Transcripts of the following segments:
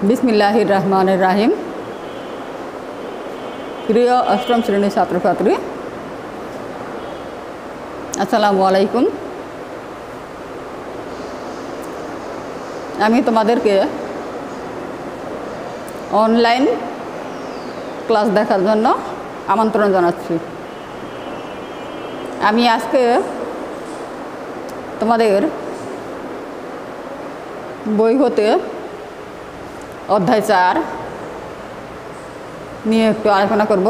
বিসমিল্লাহির রহমানির রহিম। প্রিয় অষ্টম শ্রেণীর ছাত্রছাত্রী, আসসালামু আলাইকুম। আমি তোমাদেরকে অনলাইন ক্লাস দেখার জন্য আমন্ত্রণ জানাচ্ছি। আমি আজকে তোমাদের বই হতে অধ্যায় 4 নিয়ে একটু আলোচনা করব।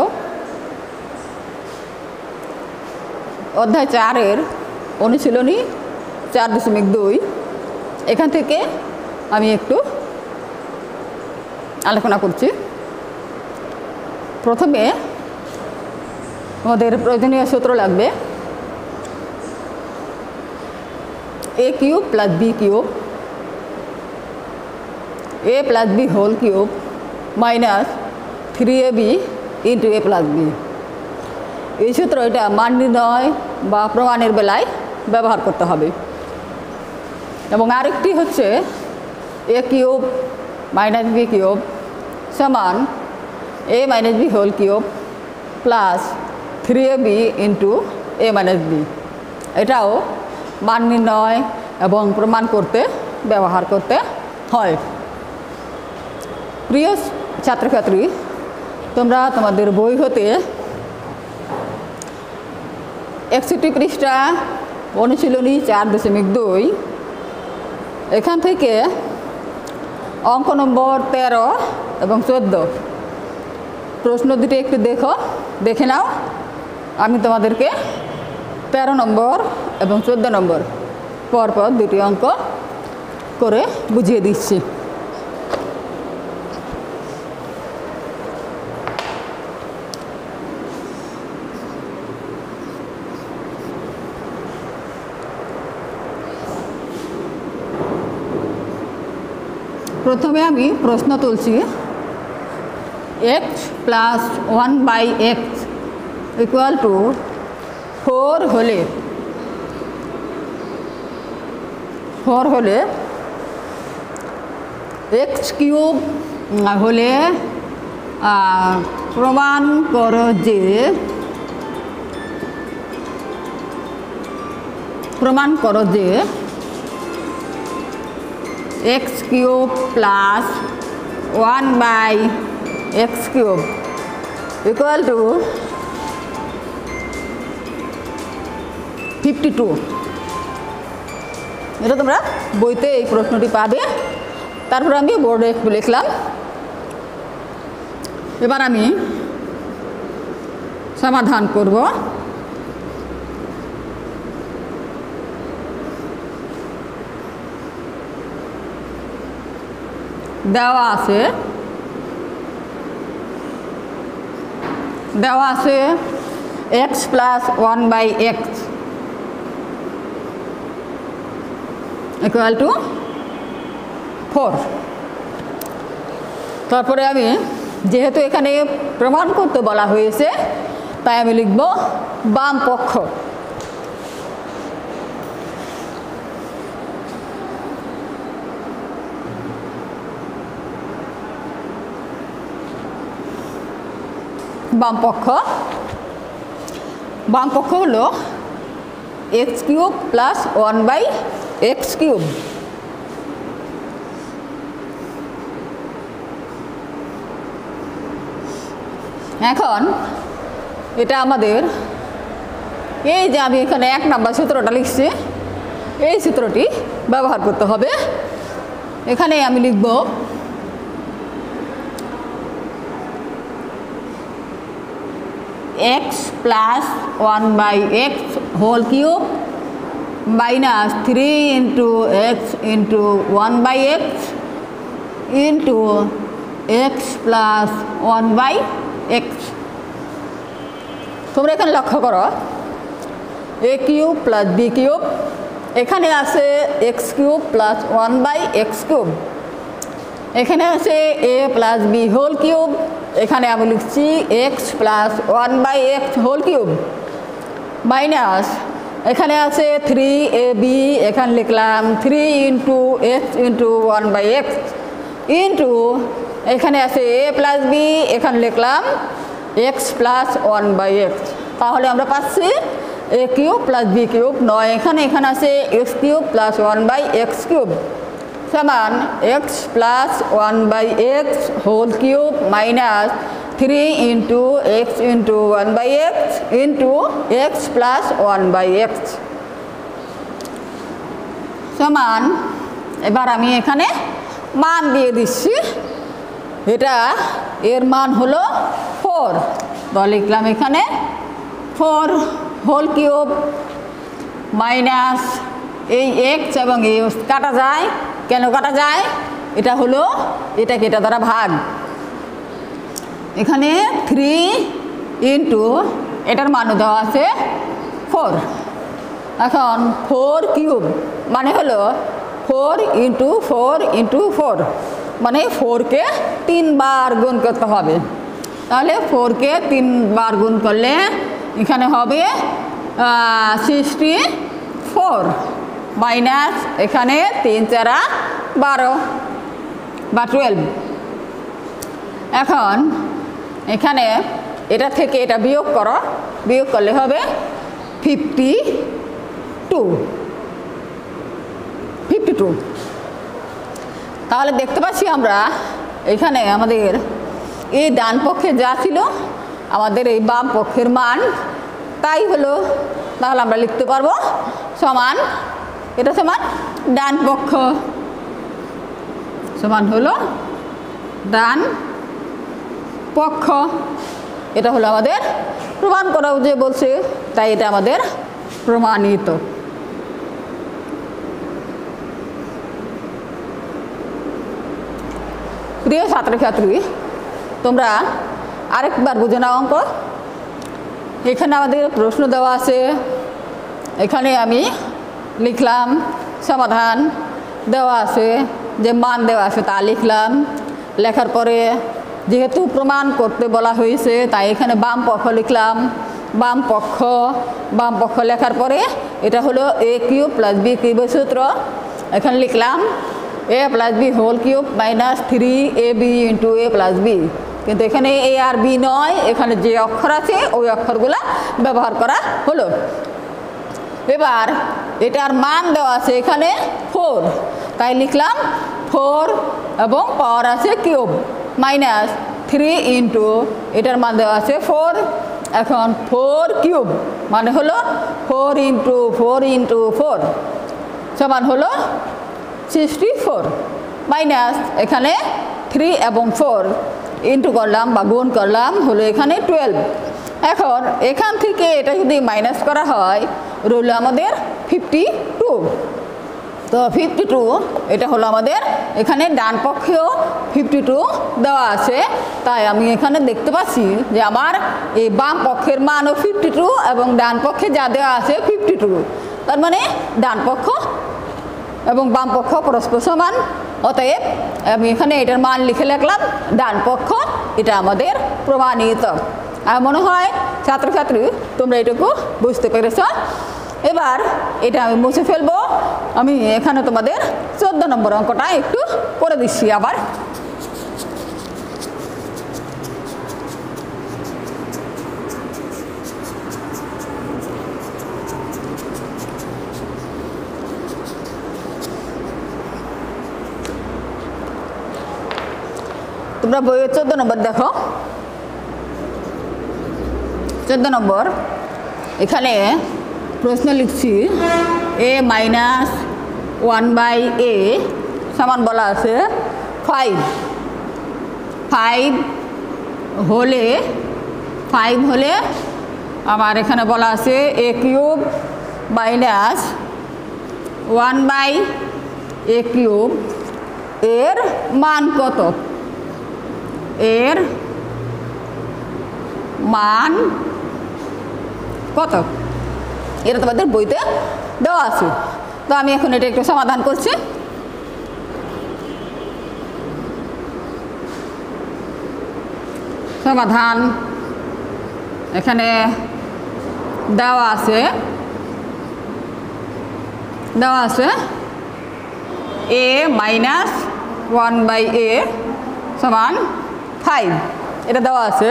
অধ্যায় 4-এর অনুশীলনী 4.2 এখান থেকে আমি একটু আলোচনা করছি। প্রথমে আমাদের প্রয়োজনীয় সূত্র লাগবে a cube plus b cube a plus b whole cube minus 3ab into a plus b। এই সূত্র এটা মান নির্ণয় বা প্রমাণের বেলায় ব্যবহার করতে হবে। এবং আরেকটি হচ্ছে a cube minus b cube সমান a minus b whole cube plus 3ab into a minus b। এটাও মান নির্ণয় এবং প্রমাণ করতে ব্যবহার করতে হয়। প্রিয় ছাত্রছাত্রী, তোমরা তোমাদের বই হতে 61 পৃষ্ঠা অনুশীলনী 4.2 এখান থেকে অঙ্ক নম্বর 13 এবং 14 প্রশ্ন দুটি একটু দেখে নাও। আমি তোমাদেরকে 13 নম্বর এবং 14 নম্বর পরপর দুটি অঙ্ক করে বুঝিয়ে দিচ্ছি। প্রথমে আমি প্রশ্ন তুলছি, x plus 1/x equal to 4 হলে x কিউব হলে প্রমাণ করো যে x cube plus 1/x cube equal to 52। এটা তোমরা বইতে এই প্রশ্নটি পাবে। তারপর আমি বোর্ডে একটু লিখলাম। এবার আমি সমাধান করব। দেওয়া আছে x plus 1/x equal to 4। তারপরে আমি যেহেতু এখানে প্রমাণ করতে বলা হয়েছে তাই আমি লিখব বাম পক্ষ। বাম পক্ষ হলো x cube plus 1/x cube. এখন এটা আমাদের এই যে আমি এখানে 1 নম্বর সূত্রটা লিখছি, এই সূত্রটি ব্যবহার করতে হবে। এখানে আমি লিখব x plus 1/x whole cube minus 3 into x into 1/x into x plus 1/x। তোমরা এখানে লক্ষ্য করো a cube plus b cube, এখানে আছে x cube plus 1/x cube, এখানে আছে a plus b whole cube, এখানে আমি লিখছি x plus 1/x whole cube minus এখানে আছে 3ab, এখানে লিখলাম 3 into x into 1/x into এখানে আছে এ প্লাস বি, এখানে লিখলাম এক্স প্লাস 1/x। তাহলে আমরা পাচ্ছি a cube plus b cube নয়, এখানে আছে x cube plus 1/x cube সমান x plus 1/x whole cube minus 3 into x into 1/x into x plus 1/x সমান, এবার আমি এখানে মান দিয়ে দিচ্ছি। এটা এর মান হলো 4, তো লিখলাম এখানে 4 হোল কিউব মাইনাস এই এক্স এবং এই কাটা যায়, কেন কাটা যায়? এটা হলো এটাকে এটা দ্বারা ভাগ, এখানে 3 ইন্টু এটার মানও দেওয়া আছে 4। এখন 4 কিউব মানে হলো 4 ইন্টু 4 ইন্টু 4, মানে 4কে 3 বার গুণ করতে হবে। তাহলে 4কে 3 বার গুণ করলে এখানে হবে 64 মাইনাস এখানে 3 4 12 বা 12। এখন এখানে এটা থেকে এটা বিয়োগ করো, বিয়োগ করলে হবে 52। তাহলে দেখতে পাচ্ছি আমরা এখানে আমাদের এই ডান পক্ষে যা ছিল আমাদের এই বাম পক্ষের মান তাই হলো। তাহলে আমরা লিখতে পারবো সমান, এটা সমান ডান পক্ষ সমান হলো ডান পক্ষ। এটা হলো আমাদের প্রমাণ করা যে বলছে, তাই এটা আমাদের প্রমাণিত। প্রিয় ছাত্রছাত্রী, তোমরা আরেকবার বুঝে নাও অঙ্ক। এখানে আমাদের প্রশ্ন দেওয়া আছে, এখানে আমি লিখলাম সমাধান দেওয়া আছে, যে মান দেওয়া আছে তা লিখলাম। লেখার পরে যেহেতু প্রমাণ করতে বলা হয়েছে তাই এখানে বাম পক্ষ লিখলাম। বাম পক্ষ লেখার পরে এটা হলো এ কিউব প্লাস বি কিউবের সূত্র, এখানে লিখলাম a plus b whole cube minus 3ab into a plus b. কিন্তু এখানে এ আর বি নয়, এখানে যে অক্ষর আছে ওই অক্ষরগুলা ব্যবহার করা হলো। এবার এটার মান দেওয়া আছে এখানে 4, তাই লিখলাম 4 এবং পাওয়ার আছে কিউব মাইনাস 3 ইন্টু এটার মান দেওয়া আছে 4। এখন 4 কিউব মানে হলো 4 ইন্টু 4 ইন্টু 4 সমান হলো 64 মাইনাস এখানে 3 এবং 4 ইন্টু করলাম বা গুণ করলাম হলো এখানে 12। এখন এখান থেকে এটা যদি মাইনাস করা হয় রইল আমাদের 52। তো 52 এটা হলো আমাদের এখানে ডান পক্ষেও 52 দেওয়া আছে, তাই আমি এখানে দেখতে পাচ্ছি যে আমার এই বাম পক্ষের মানও 52 এবং ডান পক্ষে যা দেওয়া আছে 52। তার মানে ডান পক্ষ এবং বাম পক্ষ পরস্পর সমান, অতএব আমি এখানে এটার মান লিখে রাখলাম ডান পক্ষ। এটা আমাদের প্রমাণিত। আর মনে হয় ছাত্রছাত্রী তোমরা এটুকু বুঝতে পেরেছ। এবার এটা আমি মুছে ফেলবো। আমি এখানে তোমাদের 14 নম্বর অঙ্কটা একটু করে দিচ্ছি আবার। তোমরা বইয়ের 14 নম্বর দেখো। 14 নম্বর এখানে প্রশ্ন লিখছি a মাইনাস 1/a সমান বলা আছে 5 হলে আমার এখানে বলা আছে a cube minus 1/a cube এর মান কত? এর মান কত? এটা তোমাদের বইতে দেওয়া আছে। তো আমি এখন এটা একটু সমাধান করছি। সমাধান এখানে দেওয়া আছে a মাইনাস 1/a সমান 5 এটা দেওয়া আছে।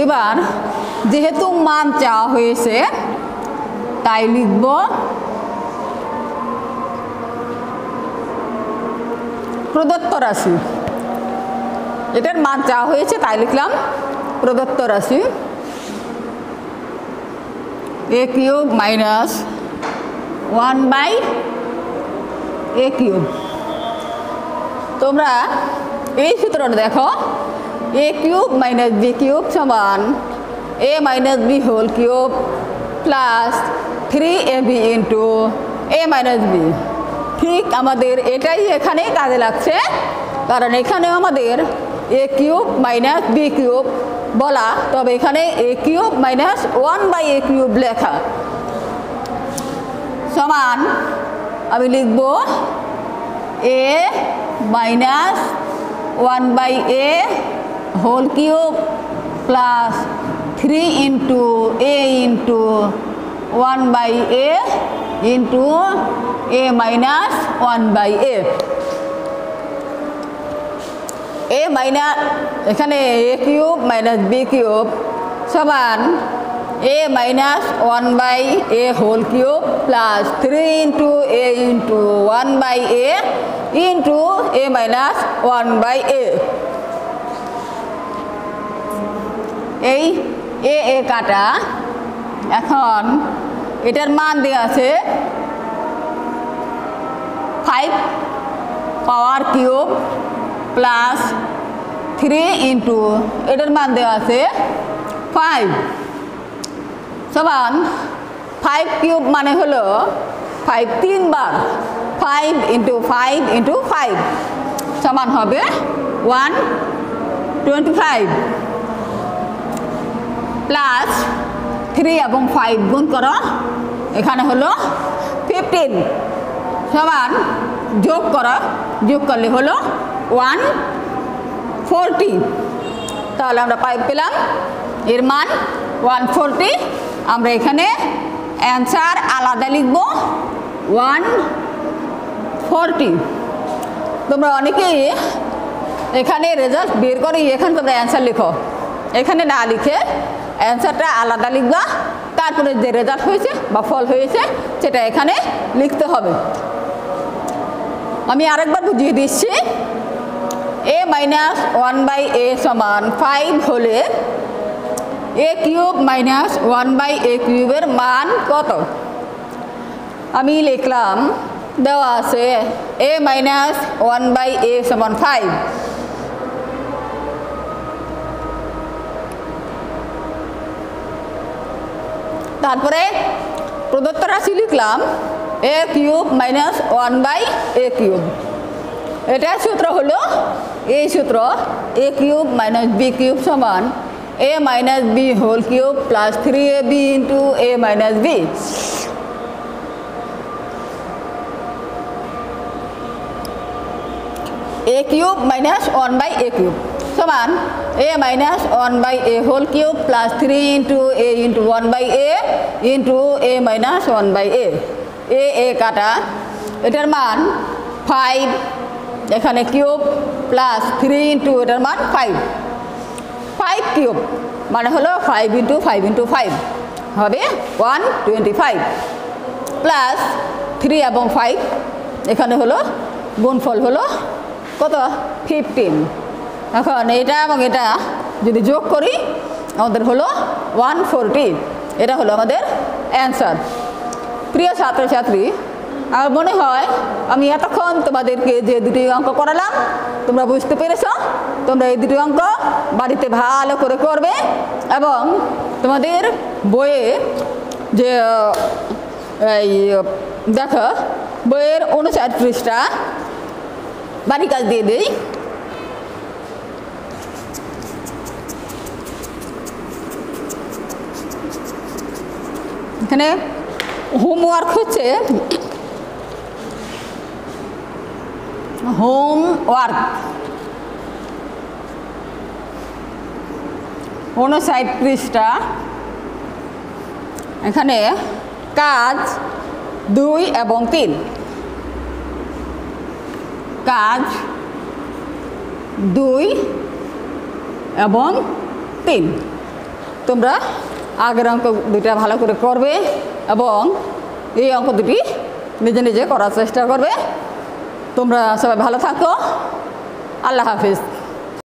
এবার যেহেতু মান চাওয়া হয়েছে তাই লিখব প্রদত্ত রাশি। এটার মান চাওয়া হয়েছে তাই লিখলাম প্রদত্ত রাশি a cube minus 1/a cube. তোমরা এই সূত্রটা দেখো, a cube minus b cube সমান a minus b whole cube plus 3ab into a minus b। ঠিক আমাদের এটাই এখানে কাজে লাগছে, কারণ এখানেও আমাদের a cube minus b cube বলা, তবে এখানে a cube minus 1/a cube লেখা সমান আমি লিখব a minus 1/a whole cube plus 3 into a into 1/a into a minus 1/a। a minus এখানে a cube minus b cube সমান a minus 1/a whole cube plus 3 into a into 1/a into a minus 1/a। এই a কাটা। এখন এটার মান দেওয়া আছে 5 power cube plus 3 into এটার মান দেওয়া আছে 5 সমান 5 কিউব মানে হলো 5 3 বার, 5 ইন্টু 5 ইন্টু 5 সমান হবে 125 প্লাস 3 এবং 5 গুণ করো, এখানে হলো 15 সমান যোগ করো, যোগ করলে হলো 140। তাহলে আমরা 5 পেলাম, এর মান 140। আমরা এখানে অ্যান্সার আলাদা লিখব 140। তোমরা অনেকেই এখানে রেজাল্ট বের করে এখানে তোমরা অ্যান্সার লিখো, এখানে না লিখে অ্যান্সারটা আলাদা লিখবা, তারপরে যে রেজাল্ট হয়েছে বা ফল হয়েছে সেটা এখানে লিখতে হবে। আমি আরেকবার বুঝিয়ে দিচ্ছি। a মাইনাস 1/a সমান 5 হলে a কিউব মাইনাস 1/a কিউবের মান কত? আমি লিখলাম, দেওয়া আছে a মাইনাস 1/a সমান 5। তারপরে প্রদত্ত রাশি লিখলাম a cube minus 1/a cube. এটার সূত্র হলো এই সূত্র a cube minus b cube সমান a minus b whole cube plus 3ab into a minus b। a cube minus 1/a cube সমান a minus 1/a whole cube plus 3 into a into 1/a into a minus 1/a। a কাটা, এটার মান 5, এখানে cube plus 3 into এটার মান 5, 5 cube মানে হলো 5 into 5 into 5 হবে 125 প্লাস 3 এবং 5 এখানে হলো গুণফল হলো কত 15। এখন এটা এবং এটা যদি যোগ করি আমাদের হলো 140। এটা হলো আমাদের অ্যান্সার। প্রিয় ছাত্রছাত্রী, আমার মনে হয় আমি এতক্ষণ তোমাদেরকে যে দুটি অঙ্ক করালাম তোমরা বুঝতে পেরেছ। তোমরা এই দুটি অঙ্ক বাড়িতে ভালো করে করবে এবং তোমাদের বইয়ে যে এই দেখো বইয়ের 59 পৃষ্ঠা বাড়ি কাজ দিয়ে দেই। এখানে হোমওয়ার্ক হচ্ছে হোমওয়ার্ক 59 পৃষ্ঠা। এখানে কাজ 2 এবং 3, কাজ 2 এবং 3। তোমরা আগের অঙ্ক দুইটা ভালো করে করবে এবং এই অঙ্ক দুটি নিজে নিজে করার চেষ্টা করবে। তোমরা সবাই ভালো থাকো। আল্লাহ হাফিজ।